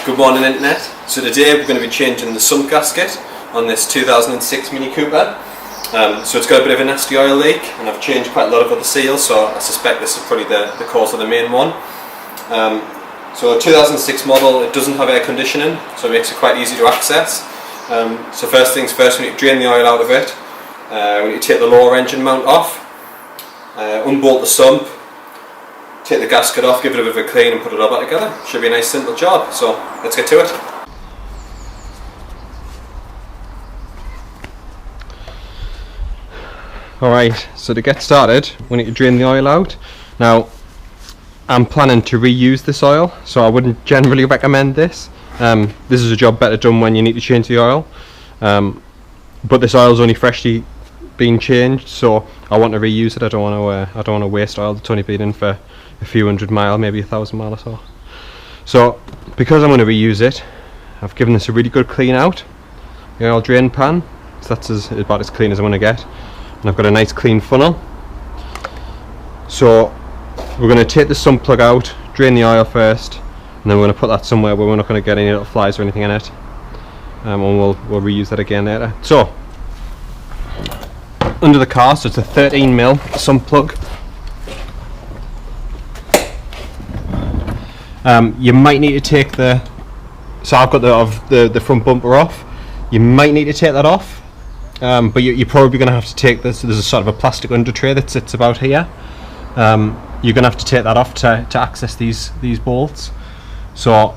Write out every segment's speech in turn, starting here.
Good morning internet. So today we're going to be changing the sump gasket on this 2006 Mini Cooper. So it's got a bit of a nasty oil leak and I've changed quite a lot of other seals, so I suspect this is probably the cause of the main one. So a 2006 model, it doesn't have air conditioning, so it makes it quite easy to access. So first things first, we need to drain the oil out of it. We need to take the lower engine mount off, unbolt the sump, take the gasket off, give it a bit of a clean and put it all back together. Should be a nice simple job, so let's get to it. Alright, so to get started we need to drain the oil out. Now I'm planning to reuse this oil, so I wouldn't generally recommend this. This is a job better done when you need to change the oil, but this oil is only freshly being changed, so I want to reuse it. I don't want to waste oil that's only been in for a few hundred mile, maybe 1,000 mile or so. So because I'm going to reuse it, I've given this a really good clean out. The oil drain pan, so that's about as clean as I'm going to get, and I've got a nice clean funnel. So we're going to take the sump plug out, drain the oil first, and then we're going to put that somewhere where we're not going to get any little flies or anything in it, and we'll reuse that again later. So under the car, so it's a 13mm sump plug. You might need to take so I've got the front bumper off. You might need to take that off, but you're probably going to have to take this. There's a sort of a plastic under tray that sits about here. You're going to have to take that off to access these bolts. So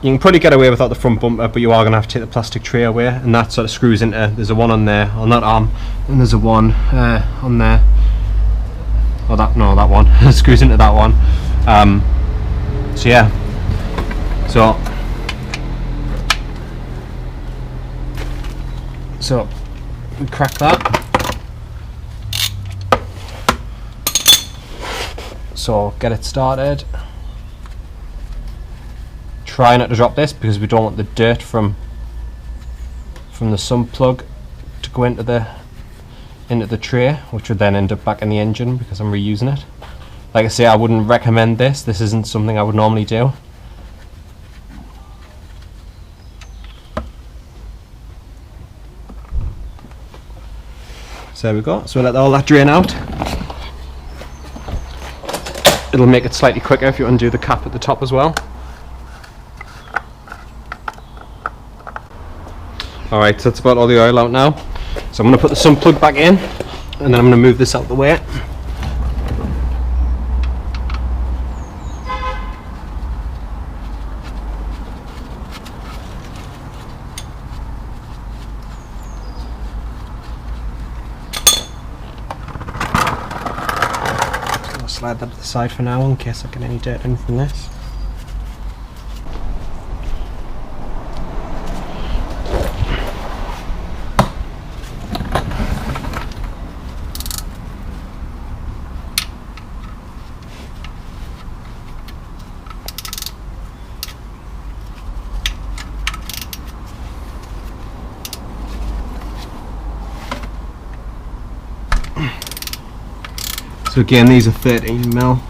you can probably get away without the front bumper, but you are going to have to take the plastic tray away, and that sort of screws into, there's a one on there, on that arm, and there's a one on there. Oh, that one screws into that one. So yeah, so we crack that. So get it started. Try not to drop this because we don't want the dirt from the sump plug to go into the tray, which would then end up back in the engine because I'm reusing it. Like I say, I wouldn't recommend this. This isn't something I would normally do. So there we go. So we'll let all that drain out. It'll make it slightly quicker if you undo the cap at the top as well. Alright, so that's about all the oil out now. So I'm going to put the sump plug back in, and then I'm going to move this out the way. So I'll slide that to the side for now in case I get any dirt in from this. So again, these are 13mm.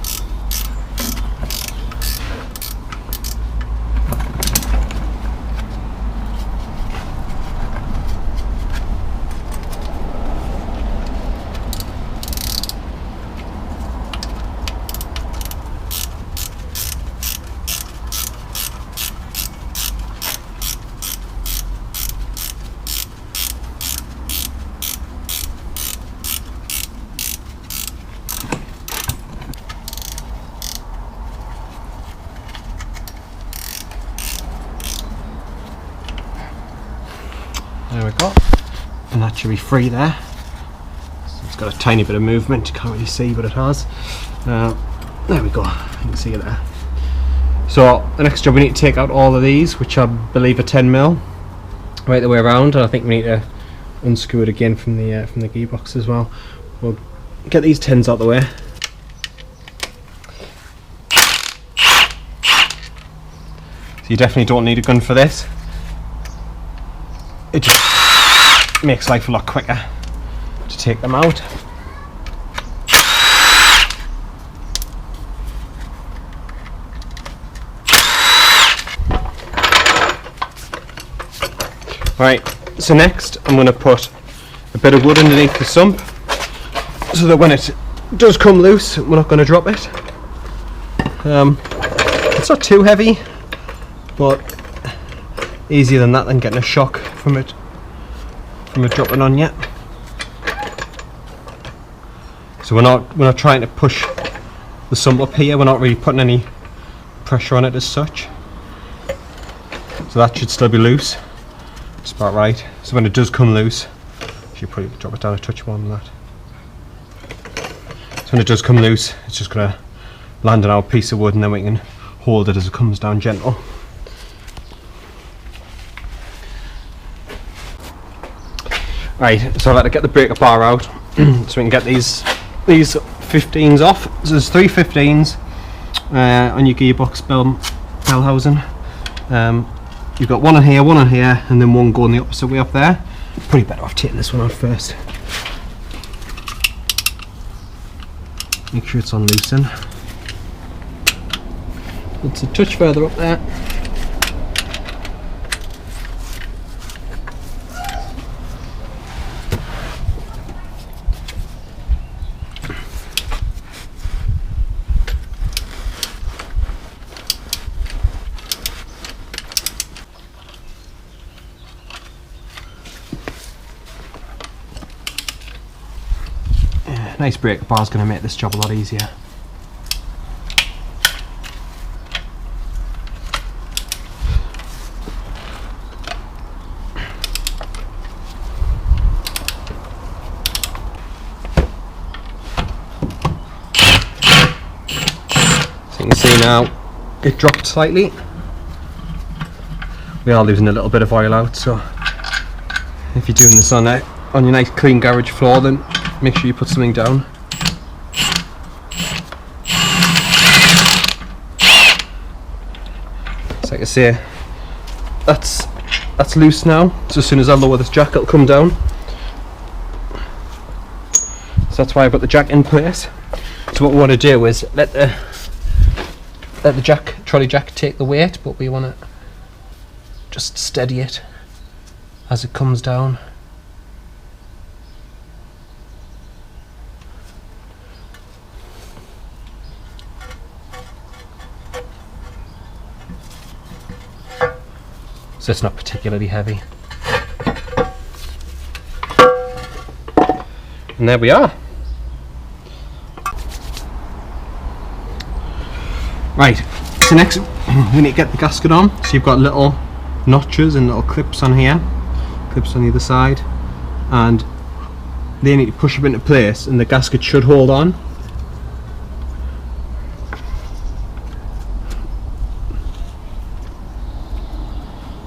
There we go, and that should be free there. So it's got a tiny bit of movement, you can't really see, but it has. There we go, you can see it there. So the next job, we need to take out all of these, which I believe are 10mm, right the way around, and I think we need to unscrew it again from the gearbox as well. We'll get these 10s out the way. So you definitely don't need a gun for this. It just makes life a lot quicker to take them out. Right, so next I'm going to put a bit of wood underneath the sump so that when it does come loose we're not going to drop it. It's not too heavy, but easier than that than getting a shock from it dropping on you. So we're not trying to push the sump up here, we're not really putting any pressure on it as such. So that should still be loose. It's about right. So when it does come loose, you should probably drop it down a touch more than that. So when it does come loose, it's just going to land on our piece of wood and then we can hold it as it comes down gentle. Right, so I've had to get the breaker bar out so we can get these 15s off. So there's 3 15s on your gearbox bell housing. You've got one on here, and then one going the opposite way up there. Probably better off taking this one out first. Make sure it's on loosen. It's a touch further up there. Nice breaker bar is going to make this job a lot easier. So you can see now it dropped slightly. We are losing a little bit of oil out, so if you're doing this on your nice clean garage floor, then make sure you put something down. So like I say, that's loose now. So as soon as I lower this jack, it'll come down. So that's why I've got the jack in place. So what we want to do is let the trolley jack take the weight, but we want to just steady it as it comes down. So it's not particularly heavy. And there we are. Right, so next we need to get the gasket on. So you've got little notches and little clips on here, clips on either side, and they need to push them into place and the gasket should hold on.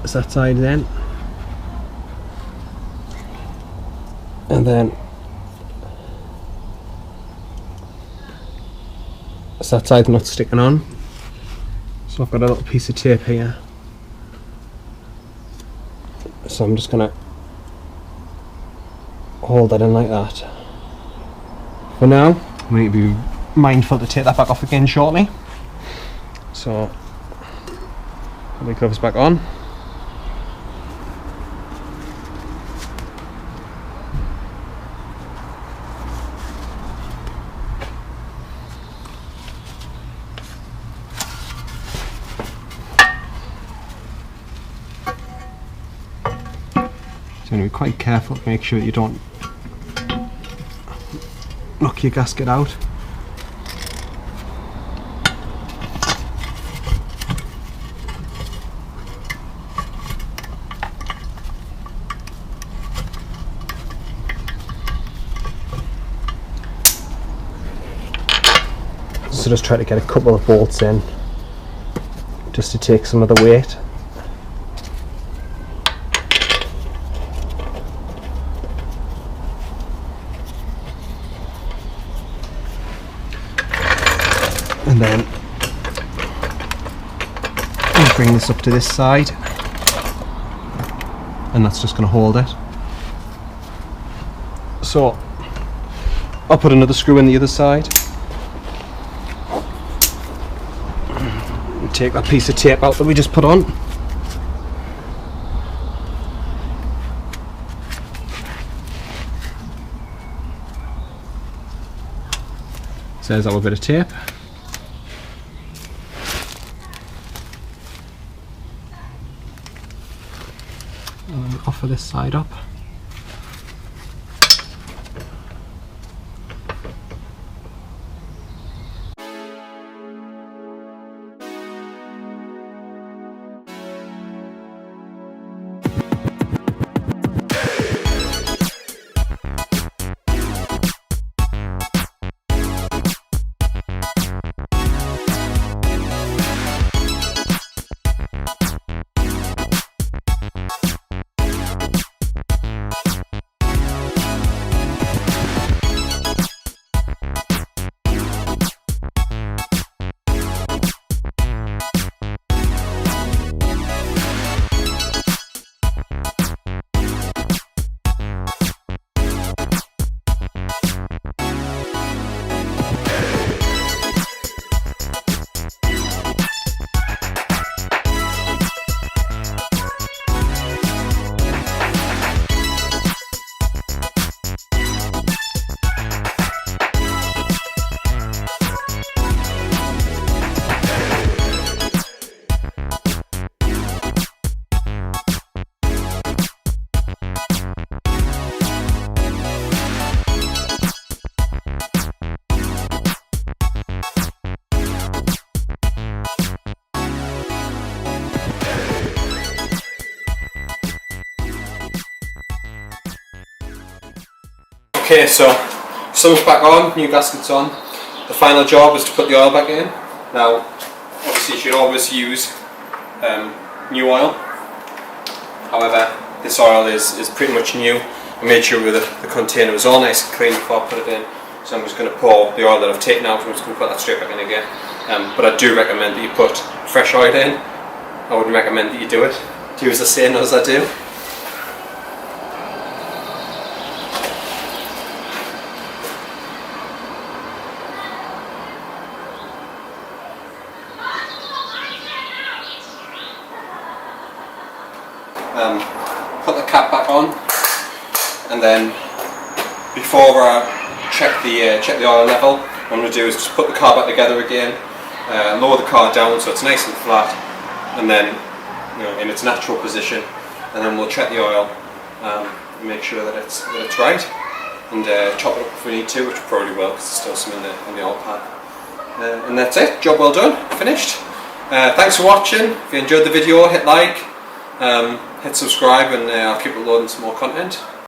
That's that side then, and then that's that side not sticking on. So I've got a little piece of tape here, so I'm just going to hold that in like that. For now, we need to be mindful to take that back off again shortly. So put my gloves back on. So be quite careful to make sure you don't knock your gasket out. So just try to get a couple of bolts in just to take some of the weight. And then I'll bring this up to this side, and that's just going to hold it. So I'll put another screw in the other side and take that piece of tape out that we just put on. So there's our bit of tape. And offer this side up. Okay, so sump's back on, new gasket's on. The final job is to put the oil back in. Now, obviously you should always use new oil. However, this oil is pretty much new. I made sure the container was all nice and clean before I put it in. So I'm just going to pour the oil that I've taken out, I'm just going to put that straight back in again. But I do recommend that you put fresh oil in. I wouldn't recommend that you do it. Do as I say, not as I do. Put the cap back on, and then before I check the oil level, what I'm going to do is just put the car back together again, lower the car down so it's nice and flat, and then in its natural position, and then we'll check the oil and make sure that it's right, and chop it up if we need to, which we probably will because there's still some in the oil pan. And that's it. Job well done. Finished. Thanks for watching. If you enjoyed the video, hit like. Hit subscribe, and I'll keep uploading some more content.